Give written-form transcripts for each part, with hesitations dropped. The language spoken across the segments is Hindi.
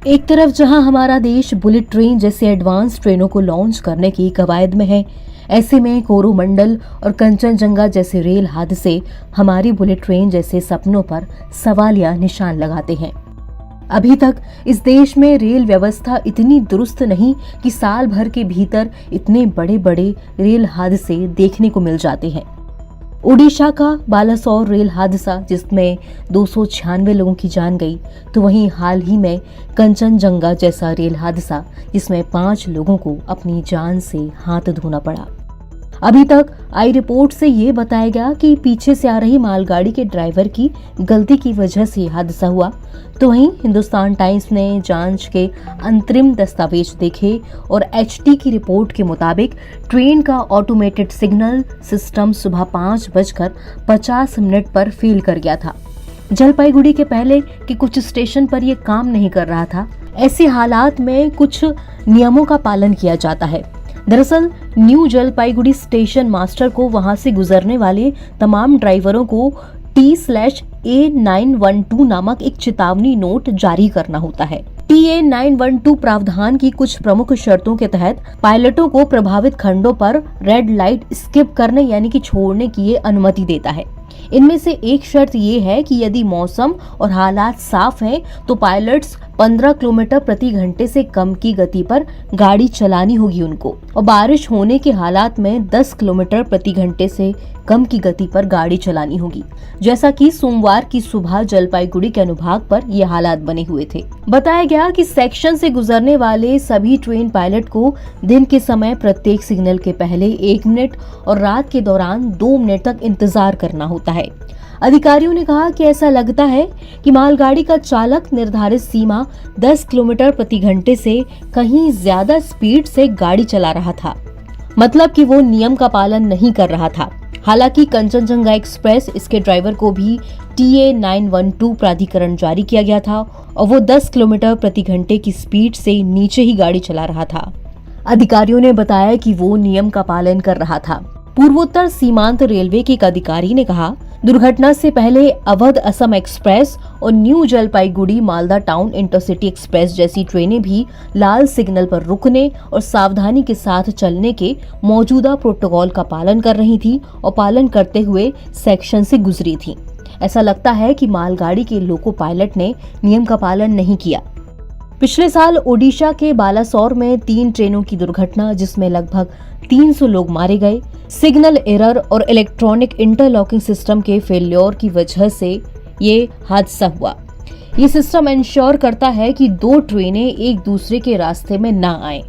एक तरफ जहां हमारा देश बुलेट ट्रेन जैसे एडवांस ट्रेनों को लॉन्च करने की कवायद में है, ऐसे में कोरोमंडल और कंचनजंगा जैसे रेल हादसे हमारी बुलेट ट्रेन जैसे सपनों पर सवालिया निशान लगाते हैं। अभी तक इस देश में रेल व्यवस्था इतनी दुरुस्त नहीं कि साल भर के भीतर इतने बड़े बड़े रेल हादसे देखने को मिल जाते हैं। ओडिशा का बालासोर रेल हादसा जिसमें 296 लोगों की जान गई, तो वहीं हाल ही में कंचनजंगा जैसा रेल हादसा जिसमें 5 लोगों को अपनी जान से हाथ धोना पड़ा। अभी तक आई रिपोर्ट से ये बताया गया कि पीछे से आ रही मालगाड़ी के ड्राइवर की गलती की वजह से हादसा हुआ। तो वहीं हिंदुस्तान टाइम्स ने जांच के अंतरिम दस्तावेज देखे और एचटी की रिपोर्ट के मुताबिक ट्रेन का ऑटोमेटेड सिग्नल सिस्टम सुबह 5:50 पर फेल कर गया था। जलपाईगुड़ी के पहले कि कुछ स्टेशन पर यह काम नहीं कर रहा था। ऐसे हालात में कुछ नियमों का पालन किया जाता है। दरअसल न्यू जलपाईगुड़ी स्टेशन मास्टर को वहां से गुजरने वाले तमाम ड्राइवरों को T/A912 नामक एक चेतावनी नोट जारी करना होता है। TA912 प्रावधान की कुछ प्रमुख शर्तों के तहत पायलटों को प्रभावित खंडों पर रेड लाइट स्किप करने यानी कि छोड़ने की ये अनुमति देता है। इनमें से एक शर्त ये है कि यदि मौसम और हालात साफ हैं तो पायलट्स 15 किलोमीटर प्रति घंटे से कम की गति पर गाड़ी चलानी होगी उनको, और बारिश होने के हालात में 10 किलोमीटर प्रति घंटे से कम की गति पर गाड़ी चलानी होगी, जैसा कि सोमवार की सुबह जलपाईगुड़ी के अनुभाग पर ये हालात बने हुए थे। बताया गया कि सेक्शन से गुजरने वाले सभी ट्रेन पायलट को दिन के समय प्रत्येक सिग्नल के पहले 1 मिनट और रात के दौरान 2 मिनट तक इंतजार करना होता है। अधिकारियों ने कहा कि ऐसा लगता है कि मालगाड़ी का चालक निर्धारित सीमा 10 किलोमीटर प्रति घंटे से कहीं ज्यादा स्पीड से गाड़ी चला रहा था, मतलब कि वो नियम का पालन नहीं कर रहा था। हालांकि कंचनजंगा एक्सप्रेस इसके ड्राइवर को भी TA912 प्राधिकरण जारी किया गया था और वो 10 किलोमीटर प्रति घंटे की स्पीड से नीचे ही गाड़ी चला रहा था। अधिकारियों ने बताया कि वो नियम का पालन कर रहा था। पूर्वोत्तर सीमांत रेलवे के एक अधिकारी ने कहा, दुर्घटना से पहले अवध असम एक्सप्रेस और new Jalpaiguri Malda town intercity express जैसी ट्रेनें भी लाल सिग्नल पर रुकने और सावधानी के साथ चलने के मौजूदा प्रोटोकॉल का पालन कर रही थी और पालन करते हुए सेक्शन से गुजरी थी। ऐसा लगता है कि मालगाड़ी के लोको पायलट ने नियम का पालन नहीं किया। पिछले साल ओडिशा के बालासोर में 3 ट्रेनों की दुर्घटना जिसमें लगभग 300 लोग मारे गए, सिग्नल एरर और इलेक्ट्रॉनिक इंटरलॉकिंग सिस्टम के फेल्योर की वजह से ये हादसा हुआ। ये सिस्टम इंश्योर करता है कि 2 ट्रेनें एक दूसरे के रास्ते में ना आए।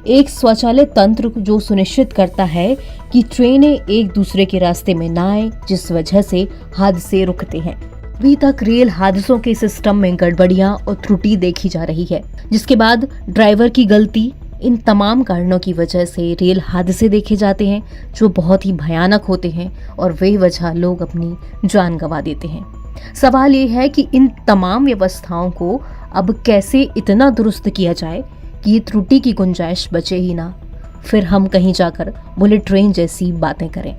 एक स्वचालित तंत्र जो सुनिश्चित करता है कि ट्रेनें एक दूसरे के रास्ते में ना आए, जिस वजह से हादसे रुकते हैं। अभी तक रेल हादसों के सिस्टम में गड़बड़ियां और त्रुटि देखी जा रही है, जिसके बाद ड्राइवर की गलती, इन तमाम कारणों की वजह से रेल हादसे देखे जाते हैं जो बहुत ही भयानक होते हैं और वे वजह लोग अपनी जान गंवा देते हैं। सवाल ये है कि इन तमाम व्यवस्थाओं को अब कैसे इतना दुरुस्त किया जाए कि ये त्रुटि की गुंजाइश बचे ही ना, फिर हम कहीं जाकर बुलेट ट्रेन जैसी बातें करें।